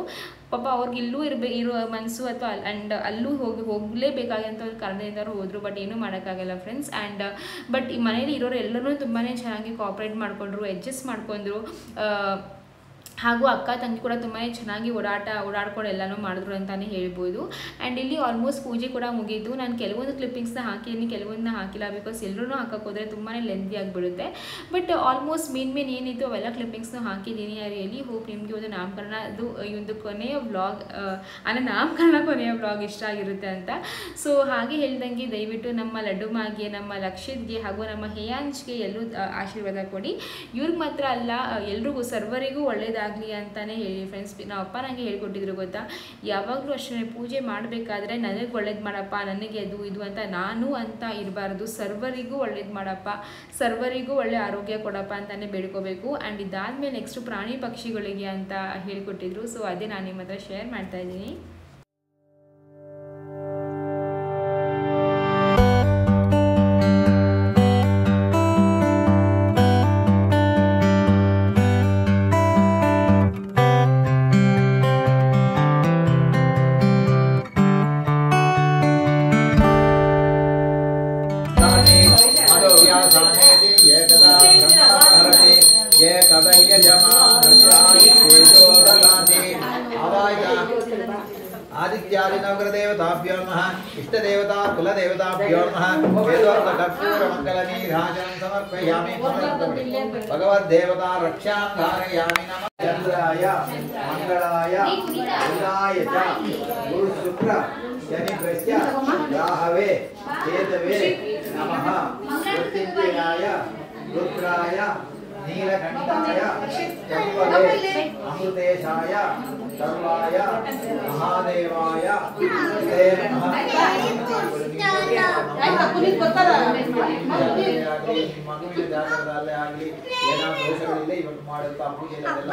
ಪಾಪ ಅವ್ರಿಗೆ ಇಲ್ಲೂ ಇರೋ ಮನಸ್ಸು ಅಥವಾ ಆ್ಯಂಡ್ ಅಲ್ಲೂ ಹೋಗಲೇಬೇಕಾಗಂತ ಒಂದು ಕಾರಣದಿಂದ ಹೋದರು. ಬಟ್ ಏನೂ ಮಾಡೋಕ್ಕಾಗಲ್ಲ ಫ್ರೆಂಡ್ಸ್. ಆ್ಯಂಡ್ ಬಟ್ ಈ ಮನೇಲಿ ಇರೋರು ಎಲ್ಲರೂ ತುಂಬಾ ಚೆನ್ನಾಗಿ ಕೋಆಪ್ರೇಟ್ ಮಾಡಿಕೊಂಡ್ರು, ಅಡ್ಜಸ್ಟ್ ಮಾಡ್ಕೊಂಡ್ರು. ಹಾಗೂ ಅಕ್ಕ ತಂಗಿ ಕೂಡ ತುಂಬಾ ಚೆನ್ನಾಗಿ ಓಡಾಡ್ಕೊಂಡು ಎಲ್ಲನೂ ಮಾಡಿದ್ರು ಅಂತಲೇ ಹೇಳ್ಬೋದು. ಆ್ಯಂಡ್ ಇಲ್ಲಿ ಆಲ್ಮೋಸ್ಟ್ ಪೂಜೆ ಕೂಡ ಮುಗಿದ್ದು. ನಾನು ಕೆಲವೊಂದು ಕ್ಲಿಪ್ಪಿಂಗ್ಸ್ನ ಹಾಕಿದ್ದೀನಿ, ಕೆಲವೊಂದನ್ನ ಹಾಕಿಲ್ಲ. ಬಿಕಾಸ್ ಎಲ್ಲರೂ ಹಾಕೋಕೆ ಹೋದರೆ ತುಂಬಾ ಲೆಂದಿ ಆಗಿಬಿಡುತ್ತೆ. ಬಟ್ ಆಲ್ಮೋಸ್ಟ್ ಮೇನ್ ಏನಿತ್ತು ಅವೆಲ್ಲ ಕ್ಲಿಪ್ಪಿಂಗ್ಸ್ನ ಹಾಕಿದ್ದೀನಿ. ಐ ರಿಯಲಿ ಹೋಪ್ ನಿಮಗೆ ಒಂದು ನಾಮಕರಣದ್ದು ಈ ಒಂದು ಕೊನೆಯ ವ್ಲಾಗ್ ಅಂದರೆ ನಾಮಕರಣ ಕೊನೆಯ ವ್ಲಾಗ್ ಇಷ್ಟ ಆಗಿರುತ್ತೆ ಅಂತ. ಸೊ ಹಾಗೆ ಹೇಳ್ದಂಗೆ ದಯವಿಟ್ಟು ನಮ್ಮ ಲಡ್ಡು ಮಾಗೆ, ನಮ್ಮ ಲಕ್ಷಿತ್ಗೆ ಹಾಗೂ ನಮ್ಮ ಹೇಯಾಂಜ್ಗೆ ಎಲ್ಲರೂ ಆಶೀರ್ವಾದ ಕೊಡಿ. ಇವ್ರಿಗೆ ಮಾತ್ರ ಅಲ್ಲ, ಎಲ್ರಿಗೂ ಸರ್ವರಿಗೂ ಒಳ್ಳೆಯದಾಗಲಿ ಅಂತಲೇ ಹೇಳಿ ಫ್ರೆಂಡ್ಸ್. ನಮ್ಮ ಅಪ್ಪ ನನಗೆ ಹೇಳ್ಕೊಟ್ಟಿದ್ರು ಗೊತ್ತಾ, ಯಾವಾಗಲೂ ಅಷ್ಟೇ ಪೂಜೆ ಮಾಡಬೇಕಾದ್ರೆ ನನಗೆ ಒಳ್ಳೇದು ಮಾಡಪ್ಪ, ನನಗೆ ಅದು ಇದು ಅಂತ ನಾನು ಅಂತ ಇರಬಾರ್ದು. ಸರ್ವರಿಗೂ ಒಳ್ಳೇದು ಮಾಡಪ್ಪ, ಸರ್ವರಿಗೂ ಒಳ್ಳೆ ಆರೋಗ್ಯ ಕೊಡಪ್ಪ ಅಂತಲೇ ಬೇಡ್ಕೋಬೇಕು. ಆ್ಯಂಡ್ ಇದಾದಮೇಲೆ ನೆಕ್ಸ್ಟು ಪ್ರಾಣಿ ಪಕ್ಷಿಗಳಿಗೆ ಅಂತ ಹೇಳ್ಕೊಟ್ಟಿದ್ರು. ಸೊ ಅದೇ ನಾನು ನಿಮ್ಮ ಹತ್ರ ಶೇರ್ ಮಾಡ್ತಾ ಇದ್ದೀನಿ. आदित्यादि नवग्रहदेवताभ्यो नमः इष्टदेवता कुलदेवताभ्यो नमः वेदोक्तकर्पूरमङ्गलनीराजनं समर्पयामि भगवद्देवता रक्षां धारयामि नमः चन्द्राय मङ्गलाय बुधाय च गुरुशुक्र शनिभ्यश्च राहवे केतवे नमः मृत्युञ्जयाय रुद्राय नीलकण्ठाय चम्पवे अमृतेशाय सर्वाय महादेवाय ते नमः ಮಗುವಿನ ಜಾತಕದಲ್ಲೇ ಆಗಲಿ ಏನಾದರೂ ದೋಷಗಳಿಲ್ಲ ಇವತ್ತು ಮಾಡುತ್ತಾ ಪೂಜೆಯಲ್ಲೆಲ್ಲ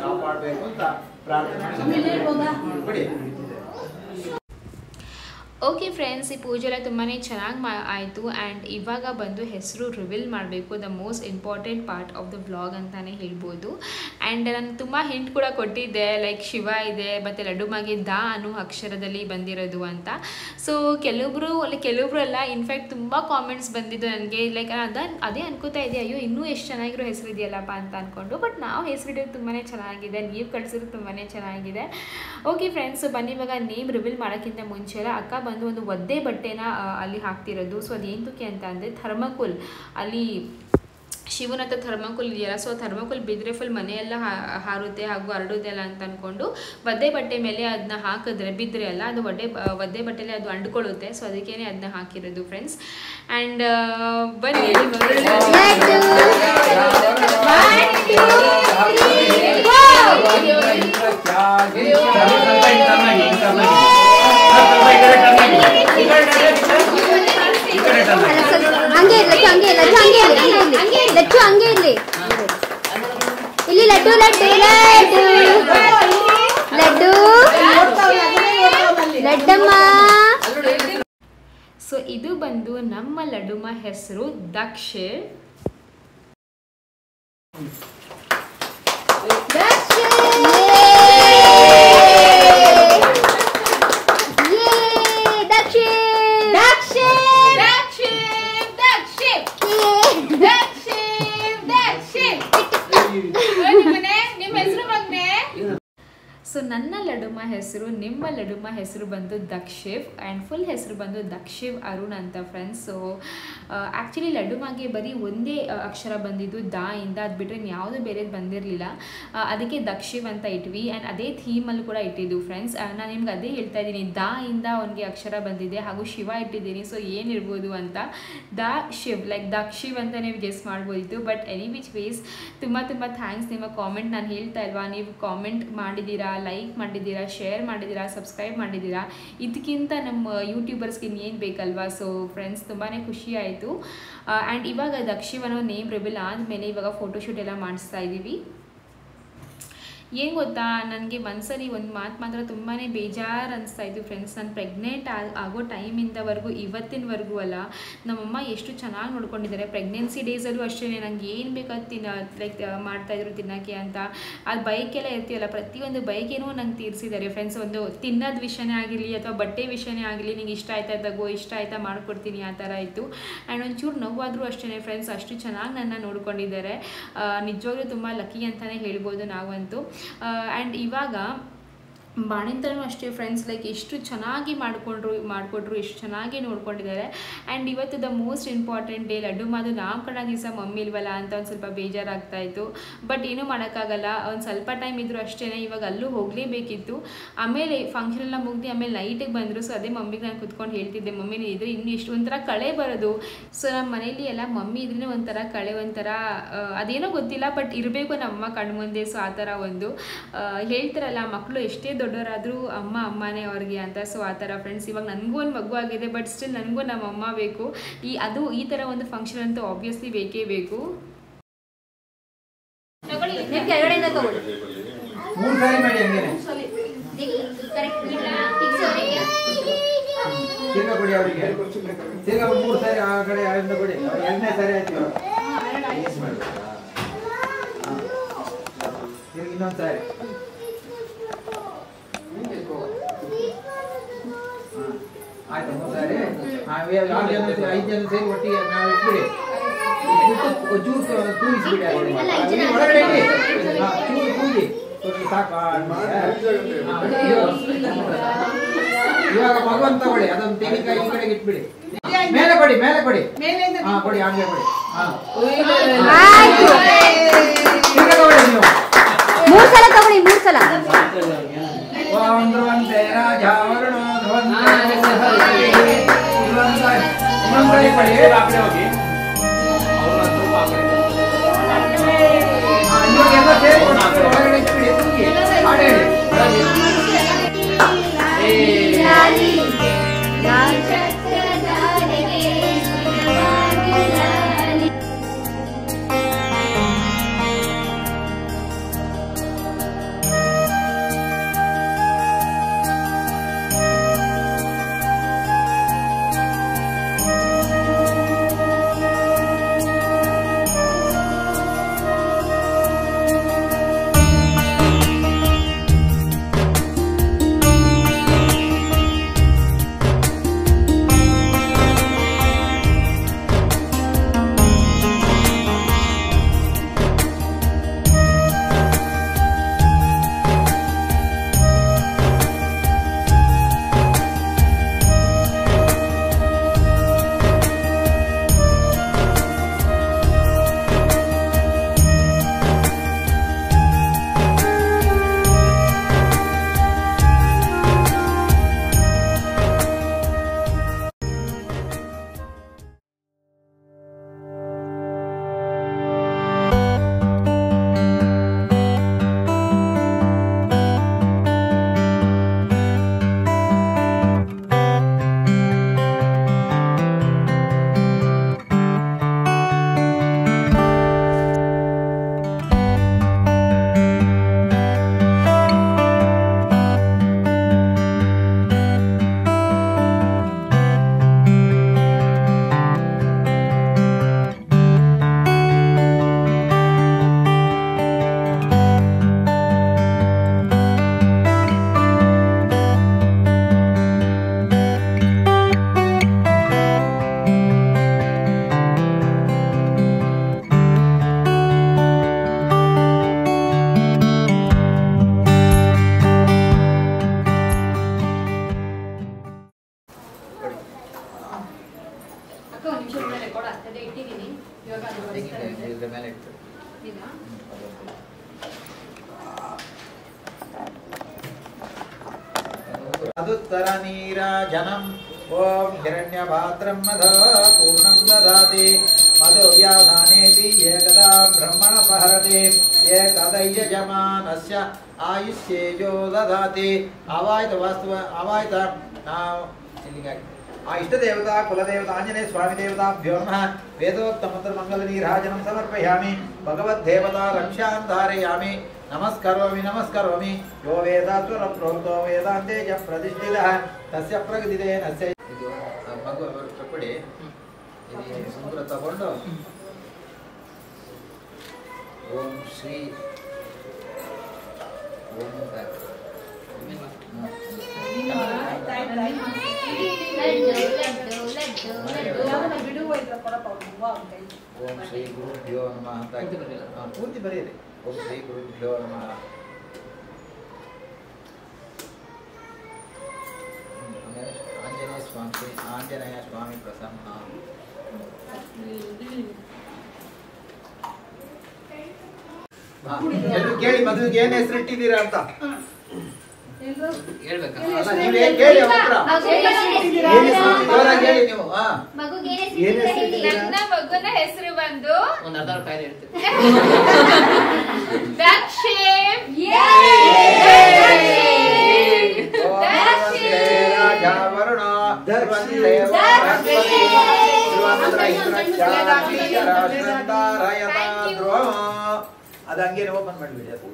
ಕಾಪಾಡಬೇಕು ಅಂತ ಪ್ರಾರ್ಥನೆ ಮಾಡಿ. ಓಕೆ ಫ್ರೆಂಡ್ಸ್, ಈ ಪೂಜೆ ಎಲ್ಲ ತುಂಬಾ ಚೆನ್ನಾಗಿ ಆಯಿತು. ಆ್ಯಂಡ್ ಇವಾಗ ಬಂದು ಹೆಸರು ರಿವೀಲ್ ಮಾಡಬೇಕು. The most important part of the vlog ಅಂತಲೇ ಹೇಳ್ಬೋದು. ಆ್ಯಂಡ್ ನಾನು ತುಂಬ ಹಿಂಟ್ ಕೂಡ ಕೊಟ್ಟಿದ್ದೆ, ಲೈಕ್ ಶಿವ ಇದೆ ಮತ್ತು ಲಡ್ಡುಮಾಗೆ ದ ಅನ್ನೋ ಅಕ್ಷರದಲ್ಲಿ ಬಂದಿರೋದು ಅಂತ. ಸೊ ಕೆಲವೊಬ್ರು ಎಲ್ಲ ಇನ್ಫ್ಯಾಕ್ಟ್ ತುಂಬ ಕಾಮೆಂಟ್ಸ್ ಬಂದಿದ್ದು ನನಗೆ, ಲೈಕ್ ಅದೇ ಅನ್ಕೋತಾ ಇದೆ, ಅಯ್ಯೋ ಇನ್ನೂ ಎಷ್ಟು ಚೆನ್ನಾಗಿರೋ ಹೆಸರು ಇದೆಯಲ್ಲಪ್ಪ ಅಂತ ಅಂದ್ಕೊಂಡು. ಬಟ್ ನಾವು ಹೆಸರಿಡೋದು ತುಂಬಾ ಚೆನ್ನಾಗಿದೆ, ನೀವು ಕಳಿಸಿರೋದು ತುಂಬಾ ಚೆನ್ನಾಗಿದೆ. ಓಕೆ ಫ್ರೆಂಡ್ಸ್, ಬನ್ನಿ ಇವಾಗ ನೇಮ್ ರಿವೀಲ್ ಮಾಡೋಕ್ಕಿಂತ ಮುಂಚೆ ಅಕ್ಕ ಬಂದು ಒಂದು ಒದ್ದೆ ಬಟ್ಟೆನ ಅಲ್ಲಿ ಹಾಕ್ತಿರೋದು. ಸೊ ಅದೇಂತಕ್ಕೆ ಅಂತ ಅಂದರೆ ಥರ್ಮಕೋಲ್, ಅಲ್ಲಿ ಶಿವನ ಹತ್ರ ಥರ್ಮಕೋಲ್ ಇದೆಯಲ್ಲ, ಸೊ ಥರ್ಮಕೋಲ್ ಬಿದ್ದರೆ ಫುಲ್ ಮನೆಯೆಲ್ಲ ಹಾರುತ್ತೆ ಹಾಗೂ ಹರಡುತ್ತೆ ಅಲ್ಲ ಅಂತ ಅಂದ್ಕೊಂಡು ಒದ್ದೆ ಬಟ್ಟೆ ಮೇಲೆ ಅದನ್ನ ಹಾಕಿದ್ರೆ ಬಿದ್ದರೆ ಅಲ್ಲ, ಅದು ಒದ್ದೆ ಬಟ್ಟೆಯಲ್ಲಿ ಅದು ಅಂಡ್ಕೊಳ್ಳುತ್ತೆ. ಸೊ ಅದಕ್ಕೇ ಅದನ್ನ ಹಾಕಿರೋದು ಫ್ರೆಂಡ್ಸ್. ಆ್ಯಂಡ್ ಬನ್ನಿ ಹಂಗೆ ಇರ್ಲಿ ಇಲ್ಲಿ ಲಡ್ಡು ಲಡ್ಡು ಲಡ್ಡು ಲಡ್ಡು ಲಡ್ಡಮ್ಮ. ಸೊ ಇದು ಬಂದು ನಮ್ಮ ಲಡ್ಡುಮ್ಮ ಹೆಸರು ದಕ್ಷಿಣ್. ಸೊ ನನ್ನ ಲಡ್ಡುಮ್ಮ ಹೆಸರು, ನಿಮ್ಮ ಲಡ್ಡುಮ್ಮ ಹೆಸರು ಬಂದು ದಕ್ಷಿವ್ ಆ್ಯಂಡ್ ಫುಲ್ ಹೆಸರು ಬಂದು ದಕ್ಷಿವ್ ಅರುಣ್ ಅಂತ ಫ್ರೆಂಡ್ಸ್. ಸೊ ಆ್ಯಕ್ಚುಲಿ ಲಡ್ಡುಮ್ಮಗೆ ಬರೀ ಒಂದೇ ಅಕ್ಷರ ಬಂದಿದ್ದು ದ ಇಂದ, ಅದು ಬಿಟ್ಟರೆ ಯಾವುದೂ ಬೇರೆದು ಬಂದಿರಲಿಲ್ಲ. ಅದಕ್ಕೆ ದಕ್ಷಿವ್ ಅಂತ ಇಟ್ವಿ. ಆ್ಯಂಡ್ ಅದೇ ಥೀಮಲ್ಲಿ ಕೂಡ ಇಟ್ಟಿದ್ದು ಫ್ರೆಂಡ್ಸ್. ನಾನು ನಿಮ್ಗೆ ಅದೇ ಹೇಳ್ತಾ ಇದ್ದೀನಿ, ದ ಇಂದ ಅವನಿಗೆ ಅಕ್ಷರ ಬಂದಿದೆ ಹಾಗೂ ಶಿವ ಇಟ್ಟಿದ್ದೀನಿ. ಸೊ ಏನಿರ್ಬೋದು ಅಂತ, ದ ಶಿವ್ ಲೈಕ್ ದಕ್ಷಿವ್ ಅಂತ ನೀವು ಗೆಸ್ ಮಾಡ್ಬೋದಿತ್ತು. ಬಟ್ ಎನಿ ವಿಚ್ ವೇಸ್ ತುಂಬ ಥ್ಯಾಂಕ್ಸ್ ನಿಮ್ಮ ಕಾಮೆಂಟ್. ನಾನು ಹೇಳ್ತಾ ಇಲ್ವಾ, ನೀವು ಕಾಮೆಂಟ್ ಮಾಡಿದ್ದೀರಾ, ಲೈಕ್ ಮಾಡಿದ್ದೀರಾ, ಶೇರ್ ಮಾಡಿದ್ದೀರಾ, ಸಬ್ಸ್ಕ್ರೈಬ್ ಮಾಡಿದ್ದೀರಾ. ಇದಕ್ಕಿಂತ ನಮ್ಮ ಯೂಟ್ಯೂಬರ್ಸ್ಗೆ ಇನ್ನೇನು ಬೇಕಲ್ವಾ. ಸೊ ಫ್ರೆಂಡ್ಸ್ ತುಂಬಾ ಖುಷಿ ಆಯಿತು. ಆ್ಯಂಡ್ ಇವಾಗ ದಕ್ಷಿವನ ನೇಮ್ ರಿವೀಲ್ ಆದಮೇಲೆ ಇವಾಗ ಫೋಟೋಶೂಟ್ ಎಲ್ಲ ಮಾಡಿಸ್ತಾ ಇದ್ದೀವಿ. ಏನು ಗೊತ್ತಾ, ನನಗೆ ಒಂದ್ಸರಿ ಒಂದು ಮಾತು ಮಾತ್ರ ತುಂಬಾ ಬೇಜಾರು ಅನಿಸ್ತಾಯಿತ್ತು ಫ್ರೆಂಡ್ಸ್. ನಾನು ಪ್ರೆಗ್ನೆಂಟ್ ಆಗೋ ಟೈಮಿಂದವರೆಗೂ ಇವತ್ತಿನವರೆಗೂ ಅಲ್ಲ, ನಮ್ಮಮ್ಮ ಎಷ್ಟು ಚೆನ್ನಾಗಿ ನೋಡ್ಕೊಂಡಿದ್ದಾರೆ. ಪ್ರೆಗ್ನೆನ್ಸಿ ಡೇಸಲ್ಲೂ ಅಷ್ಟೇ ನಂಗೆ ಏನು ಬೇಕಾದ ಲೈಕ್ ಮಾಡ್ತಾಯಿದ್ರು ತಿನ್ನೋಕ್ಕೆ ಅಂತ. ಅದು ಬೈಕೆಲ್ಲ ಇರ್ತೀವಲ್ಲ, ಪ್ರತಿಯೊಂದು ಬೈಕೇನೂ ನಂಗೆ ತೀರಿಸಿದ್ದಾರೆ ಫ್ರೆಂಡ್ಸ್. ಒಂದು ತಿನ್ನೋದು ವಿಷಯನೇ ಆಗಿರಲಿ ಅಥವಾ ಬಟ್ಟೆ ವಿಷಯನೇ ಆಗಲಿ, ನಿಂಗೆ ಇಷ್ಟ ಆಯ್ತಾ ತಗೋ, ಇಷ್ಟ ಆಯ್ತಾ ಮಾಡ್ಕೊಡ್ತೀನಿ, ಆ ಥರ ಇತ್ತು. ಆ್ಯಂಡ್ ಒಂಚೂರು ನೋವಾದರೂ ಅಷ್ಟೇ ಫ್ರೆಂಡ್ಸ್, ಅಷ್ಟು ಚೆನ್ನಾಗಿ ನನ್ನ ನೋಡ್ಕೊಂಡಿದ್ದಾರೆ. ನಿಜವಾಗ್ಲೂ ತುಂಬ ಲಕ್ಕಿ ಅಂತಲೇ ಹೇಳ್ಬೋದು ನಾವಂತೂ. ಆ್ಯಂಡ್ ಇವಾಗ ಬಾಣಿಂತನೂ ಅಷ್ಟೇ ಫ್ರೆಂಡ್ಸ್, ಲೈಕ್ ಎಷ್ಟು ಚೆನ್ನಾಗಿ ಮಾಡಿಕೊಟ್ರು, ಎಷ್ಟು ಚೆನ್ನಾಗಿ ನೋಡ್ಕೊಂಡಿದ್ದಾರೆ. ಆ್ಯಂಡ್ ಇವತ್ತು ದ ಮೋಸ್ಟ್ ಇಂಪಾರ್ಟೆಂಟ್ ಡೇ, ಲಡ್ಡುಮ್ಮದು ನಾಮಕರಣ ದಿವಸ ಮಮ್ಮಿ ಇಲ್ವಲ್ಲ ಅಂತ ಒಂದು ಸ್ವಲ್ಪ ಬೇಜಾರಾಗ್ತಾಯಿತ್ತು. ಬಟ್ ಏನೂ ಮಾಡೋಕ್ಕಾಗಲ್ಲ, ಒಂದು ಸ್ವಲ್ಪ ಟೈಮ್ ಇದ್ದರೂ ಅಷ್ಟೇ. ಇವಾಗ ಅಲ್ಲೂ ಹೋಗಲೇಬೇಕಿತ್ತು. ಆಮೇಲೆ ಫಂಕ್ಷನ್ ಎಲ್ಲ ಮುಗಿದು ಆಮೇಲೆ ನೈಟಿಗೆ ಬಂದರು. ಸೊ ಅದೇ ಮಮ್ಮಿಗೆ ನಾನು ಕುತ್ಕೊಂಡು ಹೇಳ್ತಿದ್ದೆ, ಮಮ್ಮಿ ಇದ್ರೆ ಇನ್ನೂ ಎಷ್ಟು ಒಂಥರ ಕಳೆ ಬರೋದು. ಸೊ ನಮ್ಮ ಮನೇಲಿ ಎಲ್ಲ ಮಮ್ಮಿ ಇದ್ರೇ ಒಂಥರ ಕಳೆ, ಒಂಥರ ಅದೇನೋ ಗೊತ್ತಿಲ್ಲ, ಬಟ್ ಇರಬೇಕು ನಮ್ಮಮ್ಮ ಕಣ್ಮುಂದೆ. ಸೊ ಆ ಥರ ಒಂದು ಹೇಳ್ತಾರಲ್ಲ, ಮಕ್ಕಳು ಎಷ್ಟೇ ದೊಡ್ಡವರಾದರೂ ಅಮ್ಮನೇ ಅವ್ರಿಗೆ ಅಂತ. ಸೊ ಆ ಥರ ಫ್ರೆಂಡ್ಸ್, ಇವಾಗ ನನಗೂ ಒಂದು ಮಗು ಆಗಿದೆ, ಬಟ್ ಸ್ಟಿಲ್ ನನಗೂ ನಮ್ಮ ಅಮ್ಮ ಬೇಕು. ಈ ಥರ ಒಂದು ಫಂಕ್ಷನ್ ಅಂತೂ ಆಬ್ವಿಯಸ್ಲಿ ಬೇಕೇ ಬೇಕು. ಇನ್ನೊಂದು ಸಾರಿ ಆಯ್ತು, ಸರಿ. 5 ಜನ ಸೇರಿ ಒಟ್ಟಿಗೆ ನಾವು ಇಟ್ಬಿಡಿ, ಚೂರು ತೂರಿಸ್ಬಿಡಿ ಒಳಗಡೆ ಚೂರು ತೂಗಿ ಇವಾಗ ಭಗವಂತ ಕೊಡಿ ಅದೊಂದು ತೆಂಗಿನಕಾಯಿ ಈ ಕಡೆಗೆ ಇಟ್ಬಿಡಿ. ಮೇಲೆ ಕೊಡಿ, ಮೇಲೆ ಕೊಡಿ. ಹಾ ಕೊಡಿ, ಹಂಗೆ ಕೊಡಿ. ಹಾ ಕೊಡಿ ನೀವು. 3 ಸಲ ತಗೊಳ್ಳಿ, 3 ಸಲ. ಓಂ ಧ್ರುವಂತೆ ರಾಜ ವರುಣ ಧ್ರುವಂತೆ ಕೊಡಿ. ಇವಾಗೆಲ್ಲ ಸೇರ್ಕೊಂಡು ಒಳಗಡೆ ಇಟ್ಬಿಡಿ. ಹಾಡು ಹೇಳಿ. ಅದುತ್ತರ ನೀರಾಜನಂ ಓಂ ಹಿರಣ್ಯಪಾತ್ರಂ ಮದ ಪೂರ್ಣಂ ದದಾತಿ ಮಧುವ್ಯಾಧಾನೇತಿ ಏಕದಾ ಬ್ರಹ್ಮಣಪಹರತಿ ಏಕದಯ್ಯಜಮಾನಸ್ಯ ಆಯುಷ್ಯೇಜೋ ದದಾತಿ. ಅವಾಯ್ತ ವಾಸ್ತವ ಅವಾಯ್ತ ನಾವು ಆ ಇಷ್ಟದೇವತಾ ಕುಲದೇವತಾ ಆಂಜನೇಯ ಸ್ವಾಮಿ ದೇವತಾಭ್ಯೋ ನಮಃ. ವೇದೋಕ್ತ ಮಂತ್ರ ಮಂಗಲ ನೀರಾಜನಂ ಸಮರ್ಪಯಾಮಿ. ಭಗವದ್ದೇವತಾ ರಕ್ಷಾಂ ಧಾರಯಾಮಿ. ನಮಸ್ಕರೋಮಿ ನಮಸ್ಕರೋಮಿ. ಯೋ ವೇದಾತ್ವರ ಪ್ರೋಕ್ತೋ ವೇದಾಂತೆ ಜ ಪ್ರತಿಷ್ಠಿತಃ ತಸ್ಯ ಪ್ರಗತಿದೇನಸ್ಯ. ಇದು ಮಗು ಕೊಡಿ. ಇದು ಸುಂದರ ತಗೊಂಡು ಓಂ ಶ್ರೀ ಓಂ ಓಂ ಶ್ರೀ ಗುರುಭ್ಯೋ ನಮಃ ಅಂತ ಪೂರ್ತಿ ಬರೆಯಿರಿ. ಓಂ ಶ್ರೀ ಗುರುಭ್ಯೋ ನಮಃ. ಆಂಜನೇಯ ಸ್ವಾಮಿ ಪ್ರಸನ್ನ. ಎಲ್ಲರೂ ಕೇಳಿ ಮದುವೆಗೆ ಏನ್ ಹೆಸರಿಟ್ಟಿದ್ದೀರಾ ಅಂತ ಹೇಳ್ಬೇಕಾ? ನೀವೇ ಕೇಳಿ ಅವ್ರ ಹತ್ರ. ಜೋರಾಗಿ ಹೇಳಿ ನೀವು. ನನ್ನ ಮಗುನ ಹೆಸರು ಬಂದು ಒಂದು ಅರ್ಧ ರೂಪಾಯಿ ಹೇಳ್ತೀನಿ. ಅದು ಹಂಗೆ ಓಪನ್ ಮಾಡಿಬಿಡಿ. ಅದು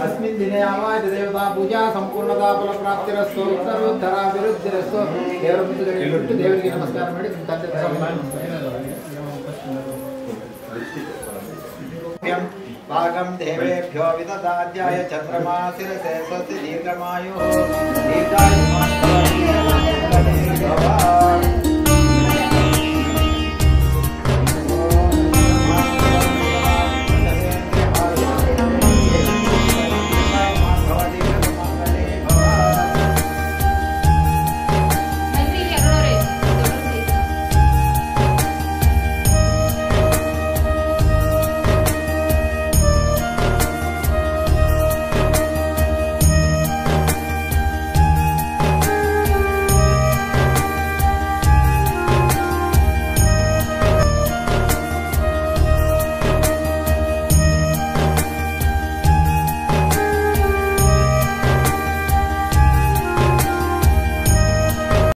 अस्मिन् दिने आवाज देवता पूजा संपूर्णता फल प्राप्तिरस्तु सर्वोद्धराभिवृद्धिरस्तु. ದೇವರಿಗೆ ನಮಸ್ಕಾರ ಮಾಡಿ भागं देवेभ्यो विददात्याय चन्द्रमा शिरसे स्वस्ति दीर्घमायुः दीर्घायुष्मान् भव।